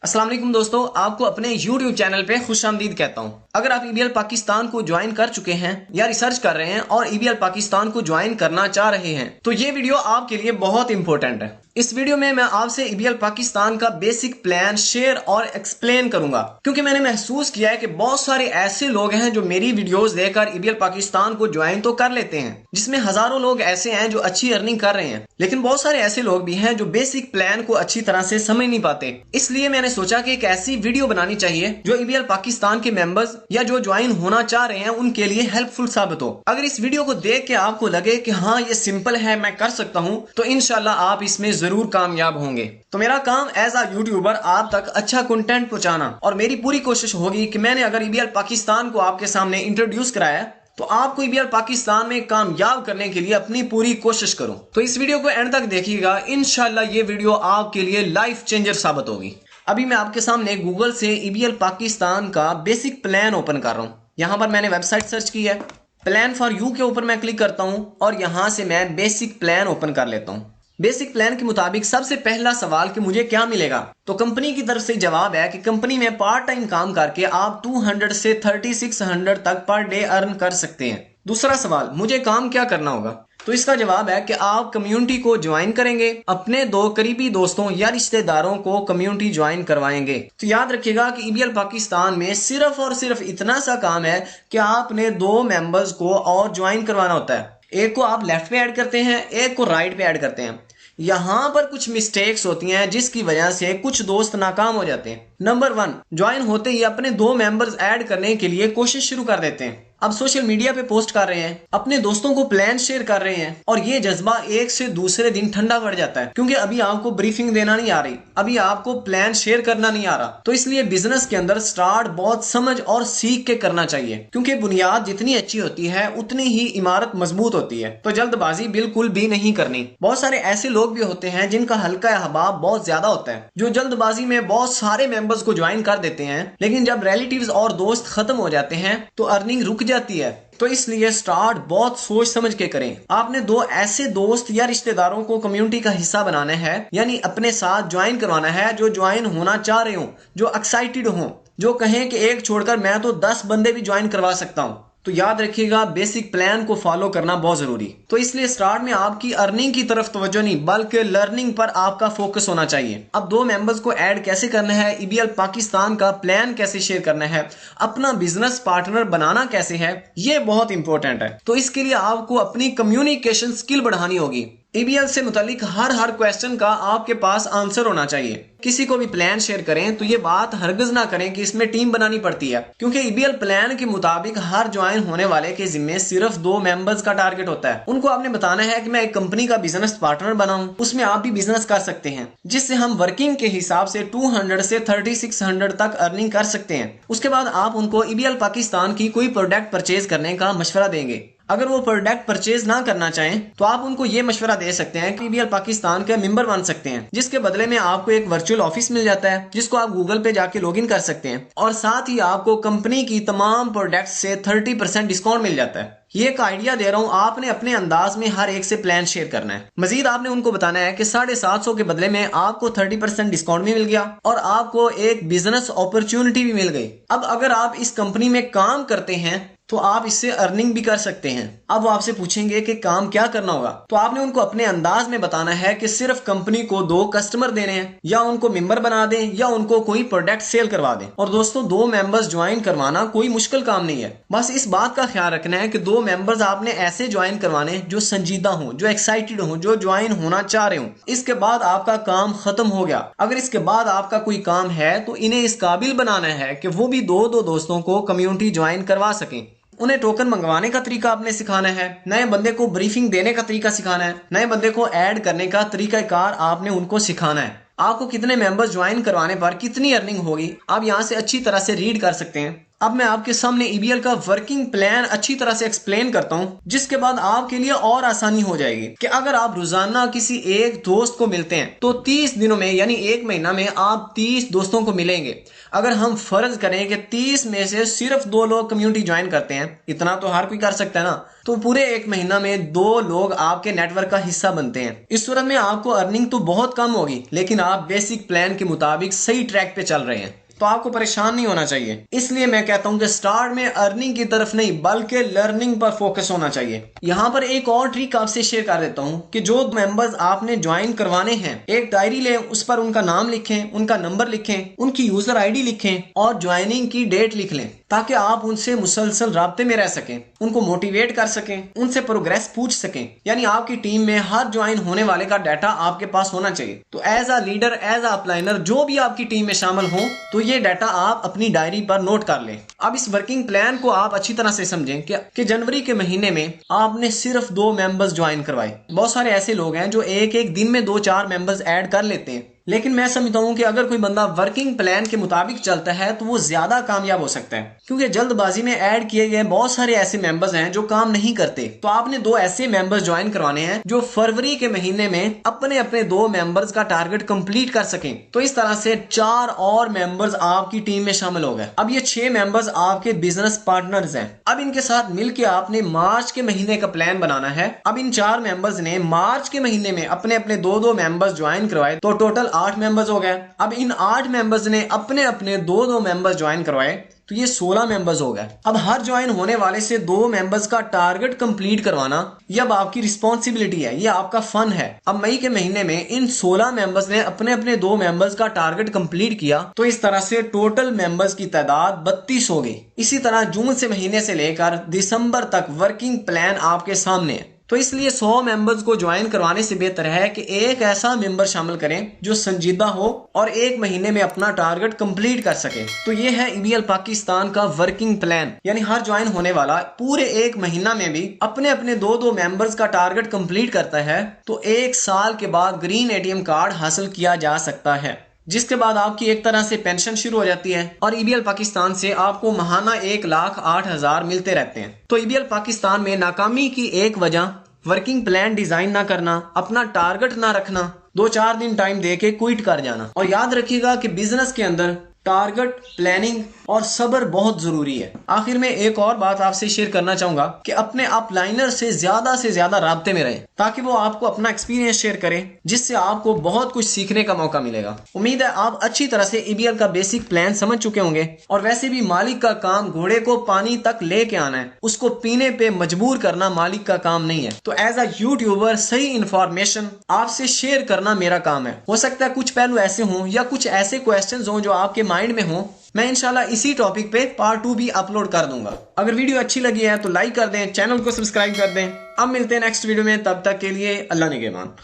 अस्सलाम वालेकुम दोस्तों, आपको अपने YouTube चैनल पे खुशामदीद कहता हूँ। अगर आप EBL पाकिस्तान को ज्वाइन कर चुके हैं या रिसर्च कर रहे हैं और EBL पाकिस्तान को ज्वाइन करना चाह रहे हैं तो ये वीडियो आपके लिए बहुत इंपॉर्टेंट है। इस वीडियो में मैं आपसे EBL पाकिस्तान का बेसिक प्लान शेयर और एक्सप्लेन करूंगा, क्योंकि मैंने महसूस किया है कि बहुत सारे ऐसे लोग हैं जो मेरी वीडियोस देखकर EBL पाकिस्तान को ज्वाइन तो कर लेते हैं, जिसमें हजारों लोग ऐसे हैं जो अच्छी अर्निंग कर रहे हैं, लेकिन बहुत सारे ऐसे लोग भी हैं जो बेसिक प्लान को अच्छी तरह से समझ नहीं पाते। इसलिए मैंने सोचा कि एक ऐसी वीडियो बनानी चाहिए जो EBL पाकिस्तान के मेंबर्स या जो ज्वाइन होना चाह रहे हैं उनके लिए हेल्पफुल साबित हो। अगर इस वीडियो को देख के आपको लगे कि हाँ ये सिंपल है, मैं कर सकता हूँ, तो इंशाल्लाह आप इसमें जरूर कामयाब होंगे। तो मेरा काम एज अ यूट्यूबर आप तक अच्छा कंटेंट पहुंचाना, और मेरी पूरी कोशिश होगी कि मैंने अगर EBL पाकिस्तान को आपके सामने इंट्रोड्यूस कराया तो आपको EBL पाकिस्तान में कामयाब करने के लिए अपनी पूरी कोशिश करूं। तो इस वीडियो को एंड तक देखिएगा, इंशाल्लाह ये वीडियो आपके लिए लाइफ चेंजर साबित होगी। अभी मैं आपके सामने गूगल से EBL पाकिस्तान का बेसिक प्लान ओपन कर रहा हूं। यहां पर मैंने वेबसाइट सर्च की है, प्लान फॉर यू के ऊपर मैं क्लिक करता हूं और यहां से मैं बेसिक प्लान ओपन कर लेता हूं। बेसिक प्लान के मुताबिक सबसे पहला सवाल कि मुझे क्या मिलेगा, तो कंपनी की तरफ से जवाब है कि कंपनी में पार्ट टाइम काम करके आप 200 से 3600 तक पर डे अर्न कर सकते हैं। दूसरा सवाल, मुझे काम क्या करना होगा, तो इसका जवाब है कि आप कम्युनिटी को ज्वाइन करेंगे, अपने 2 करीबी दोस्तों या रिश्तेदारों को कम्युनिटी ज्वाइन करवाएंगे। तो याद रखिएगा कि EBL पाकिस्तान में सिर्फ और सिर्फ इतना सा काम है कि आपने 2 मेंबर्स को और ज्वाइन करवाना होता है। एक को आप लेफ्ट पे ऐड करते हैं, एक को राइट पे ऐड करते हैं। यहाँ पर कुछ मिस्टेक्स होती हैं जिसकी वजह से कुछ दोस्त नाकाम हो जाते हैं। नंबर 1, ज्वाइन होते ही अपने 2 मेंबर्स ऐड करने के लिए कोशिश शुरू कर देते हैं। अब सोशल मीडिया पे पोस्ट कर रहे हैं, अपने दोस्तों को प्लान शेयर कर रहे हैं, और ये जज्बा एक से दूसरे दिन ठंडा पड़ जाता है, क्योंकि अभी आपको ब्रीफिंग देना नहीं आ रही, अभी आपको प्लान शेयर करना नहीं आ रहा। तो इसलिए बिजनेस के अंदर स्टार्ट बहुत समझ और सीख के करना चाहिए, क्योंकि बुनियाद जितनी अच्छी होती है उतनी ही इमारत मजबूत होती है। तो जल्दबाजी बिल्कुल भी नहीं करनी। बहुत सारे ऐसे लोग भी होते हैं जिनका हल्का अहबाब बहुत ज्यादा होता है, जो जल्दबाजी में बहुत सारे मेंबर्स को ज्वाइन कर देते हैं, लेकिन जब रिलेटिव्स और दोस्त खत्म हो जाते हैं तो अर्निंग रुक जाती है। तो इसलिए स्टार्ट बहुत सोच समझ के करें। आपने 2 ऐसे दोस्त या रिश्तेदारों को कम्युनिटी का हिस्सा बनाना है, यानी अपने साथ ज्वाइन करवाना है जो ज्वाइन होना चाह रहे हो, जो एक्साइटेड हो, जो कहें कि एक छोड़कर मैं तो 10 बंदे भी ज्वाइन करवा सकता हूं। तो याद रखिएगा बेसिक प्लान को फॉलो करना बहुत जरूरी। तो इसलिए स्टार्ट में आपकी अर्निंग की तरफ तवज्जो नहीं बल्कि लर्निंग पर आपका फोकस होना चाहिए। अब 2 मेंबर्स को ऐड कैसे करना है, EBL पाकिस्तान का प्लान कैसे शेयर करना है, अपना बिजनेस पार्टनर बनाना कैसे है, ये बहुत इंपॉर्टेंट है। तो इसके लिए आपको अपनी कम्युनिकेशन स्किल बढ़ानी होगी। EBL से मुतालिक हर क्वेश्चन का आपके पास आंसर होना चाहिए। किसी को भी प्लान शेयर करें तो ये बात हरगिज ना करें कि इसमें टीम बनानी पड़ती है, क्योंकि EBL प्लान के मुताबिक हर ज्वाइन होने वाले के जिम्मे सिर्फ 2 मेंबर्स का टारगेट होता है। उनको आपने बताना है कि मैं एक कंपनी का बिजनेस पार्टनर बनाऊं, उसमें आप भी बिजनेस कर सकते हैं, जिससे हम वर्किंग के हिसाब से 200 से 3600 तक अर्निंग कर सकते हैं। उसके बाद आप उनको EBL पाकिस्तान की कोई प्रोडक्ट परचेज करने का मशवरा देंगे। अगर वो प्रोडक्ट परचेज ना करना चाहें तो आप उनको ये मशवरा दे सकते हैं कि EBL पाकिस्तान के मेंबर बन सकते हैं, जिसके बदले में आपको एक वर्चुअल ऑफिस मिल जाता है, जिसको आप गूगल पे जाके लॉगिन कर सकते हैं, और साथ ही आपको कंपनी की तमाम प्रोडक्ट्स से 30% डिस्काउंट मिल जाता है। ये एक आइडिया दे रहा हूँ, आपने अपने अंदाज में हर एक से प्लान शेयर करना है। मजीद आपने उनको बताना है कि 750 के बदले में आपको 30% डिस्काउंट भी मिल गया और आपको एक बिजनेस अपॉर्चुनिटी भी मिल गई। अब अगर आप इस कंपनी में काम करते हैं तो आप इससे अर्निंग भी कर सकते हैं। अब वो आपसे पूछेंगे कि काम क्या करना होगा, तो आपने उनको अपने अंदाज में बताना है कि सिर्फ कंपनी को 2 कस्टमर देने हैं, या उनको मेंबर बना दें, या उनको कोई प्रोडक्ट सेल करवा दें। और दोस्तों 2 मेंबर्स ज्वाइन करवाना कोई मुश्किल काम नहीं है, बस इस बात का ख्याल रखना है कि 2 मेंबर्स आपने ऐसे ज्वाइन करवाने जो संजीदा हों, जो एक्साइटेड हों, जो ज्वाइन होना चाह रहे हों। इसके बाद आपका काम खत्म हो गया। अगर इसके बाद आपका कोई काम है तो इन्हें इस काबिल बनाना है कि वो भी 2 दोस्तों को कम्युनिटी ज्वाइन करवा सकें। उन्हें टोकन मंगवाने का तरीका आपने सिखाना है, नए बंदे को ब्रीफिंग देने का तरीका सिखाना है, नए बंदे को ऐड करने का तरीकाकार आपने उनको सिखाना है। आपको कितने मेंबर्स ज्वाइन करवाने पर कितनी अर्निंग होगी आप यहाँ से अच्छी तरह से रीड कर सकते हैं। अब मैं आपके सामने ईबीएल का वर्किंग प्लान अच्छी तरह से एक्सप्लेन करता हूं, जिसके बाद आपके लिए और आसानी हो जाएगी कि अगर आप रोजाना किसी एक दोस्त को मिलते हैं तो 30 दिनों में यानी 1 महीना में आप 30 दोस्तों को मिलेंगे। अगर हम फर्ज करें कि 30 में से सिर्फ 2 लोग कम्युनिटी ज्वाइन करते हैं, इतना तो हर कोई कर सकता है ना, तो पूरे 1 महीना में 2 लोग आपके नेटवर्क का हिस्सा बनते हैं। इस सूरत में आपको अर्निंग तो बहुत कम होगी, लेकिन आप बेसिक प्लान के मुताबिक सही ट्रैक पे चल रहे हैं, तो आपको परेशान नहीं होना चाहिए। इसलिए मैं कहता हूं कि स्टार्ट में अर्निंग की तरफ नहीं बल्कि लर्निंग पर फोकस होना चाहिए। यहां पर एक और ट्रिक आपसे शेयर कर देता हूं कि जो मेंबर्स आपने ज्वाइन करवाने हैं, एक डायरी लें, उस पर उनका नाम लिखें, उनका नंबर लिखें, उनकी यूजर आईडी लिखें और ज्वाइनिंग की डेट लिख लें, ताकि आप उनसे मुसलसल राब्ते में रह सकें, उनको मोटिवेट कर सकें, उनसे प्रोग्रेस पूछ सकें। यानी आपकी टीम में हर ज्वाइन होने वाले का डाटा आपके पास होना चाहिए। तो as a leader, as a upliner, जो भी आपकी टीम में शामिल हो, तो ये डाटा आप अपनी डायरी पर नोट कर लें। अब इस वर्किंग प्लान को आप अच्छी तरह से समझें कि जनवरी के महीने में आपने सिर्फ 2 मेंबर्स ज्वाइन करवाए। बहुत सारे ऐसे लोग हैं जो एक दिन में 2-4 मेंबर्स ऐड कर लेते हैं, लेकिन मैं समझता हूं कि अगर कोई बंदा वर्किंग प्लान के मुताबिक चलता है तो वो ज्यादा कामयाब हो सकता है, क्योंकि जल्दबाजी में ऐड किए गए बहुत सारे ऐसे मेंबर्स हैं जो काम नहीं करते। तो आपने 2 ऐसे मेंबर्स ज्वाइन करवाने हैं जो फरवरी के महीने में अपने अपने 2 मेंबर्स का टारगेट कंप्लीट कर सकें। तो इस तरह से 4 और मेंबर्स आपकी टीम में शामिल हो गए। अब ये 6 मेंबर्स आपके बिजनेस पार्टनर्स हैं। अब इनके साथ मिलकर आपने मार्च के महीने का प्लान बनाना है। अब इन 4 मेंबर्स ने मार्च के महीने में अपने अपने 2-2 मेंबर्स ज्वाइन करवाए, तो टोटल 8 मेंबर्स हो गए। अब इन 8 मेंबर्स ने अपने अपने 2-2 मेंबर्स ज्वाइन करवाए, तो ये 16 मेंबर्स हो गए। अब हर ज्वाइन होने वाले से 2 मेंबर्स का टारगेट कंप्लीट करवाना ये अब आपकी रिस्पॉन्सिबिलिटी है, ये आपका फन है। अब मई के महीने में इन 16 मेंबर्स ने अपने अपने 2 मेंबर्स का टारगेट कंप्लीट किया, तो इस तरह से टोटल मेंबर्स की तादाद 32 हो गई। इसी तरह जून से महीने से लेकर दिसंबर तक वर्किंग प्लान आपके सामने है। तो इसलिए 100 मेंबर्स को ज्वाइन करवाने से बेहतर है कि एक ऐसा मेंबर शामिल करें जो संजीदा हो और 1 महीने में अपना टारगेट कंप्लीट कर सके। तो ये है ईबीएल पाकिस्तान का वर्किंग प्लान, यानी हर ज्वाइन होने वाला पूरे 1 महीना में भी अपने अपने 2-2 मेंबर्स का टारगेट कंप्लीट करता है, तो 1 साल के बाद ग्रीन एटीएम कार्ड हासिल किया जा सकता है, जिसके बाद आपकी एक तरह से पेंशन शुरू हो जाती है और ईबीएल पाकिस्तान से आपको महाना 1,08,000 मिलते रहते हैं। तो ईबीएल पाकिस्तान में नाकामी की एक वजह वर्किंग प्लान डिजाइन ना करना, अपना टारगेट ना रखना, 2-4 दिन टाइम देके क्विट कर जाना। और याद रखिएगा कि बिजनेस के अंदर टारगेट, प्लानिंग और सब्र बहुत जरूरी है। आखिर में एक और बात आपसे शेयर करना चाहूंगा कि अपने अपलाइनर से ज्यादा राब्ते में रहें, ताकि वो आपको अपना एक्सपीरियंस शेयर करें, जिससे आपको बहुत कुछ सीखने का मौका मिलेगा। उम्मीद है आप अच्छी तरह से ईबीएल का बेसिक प्लान समझ चुके होंगे। और वैसे भी मालिक का काम घोड़े को पानी तक लेके आना है, उसको पीने पे मजबूर करना मालिक का काम नहीं है। तो एज अ यूट्यूबर सही इंफॉर्मेशन आपसे शेयर करना मेरा काम है। हो सकता है कुछ पहलू ऐसे हों या कुछ ऐसे क्वेश्चंस हों जो आपके माइंड में हो, मैं इंशाल्लाह इसी टॉपिक पे पार्ट 2 भी अपलोड कर दूंगा। अगर वीडियो अच्छी लगी है तो लाइक कर दें, चैनल को सब्सक्राइब कर दें। अब मिलते हैं नेक्स्ट वीडियो में, तब तक के लिए अल्लाह निगहबान।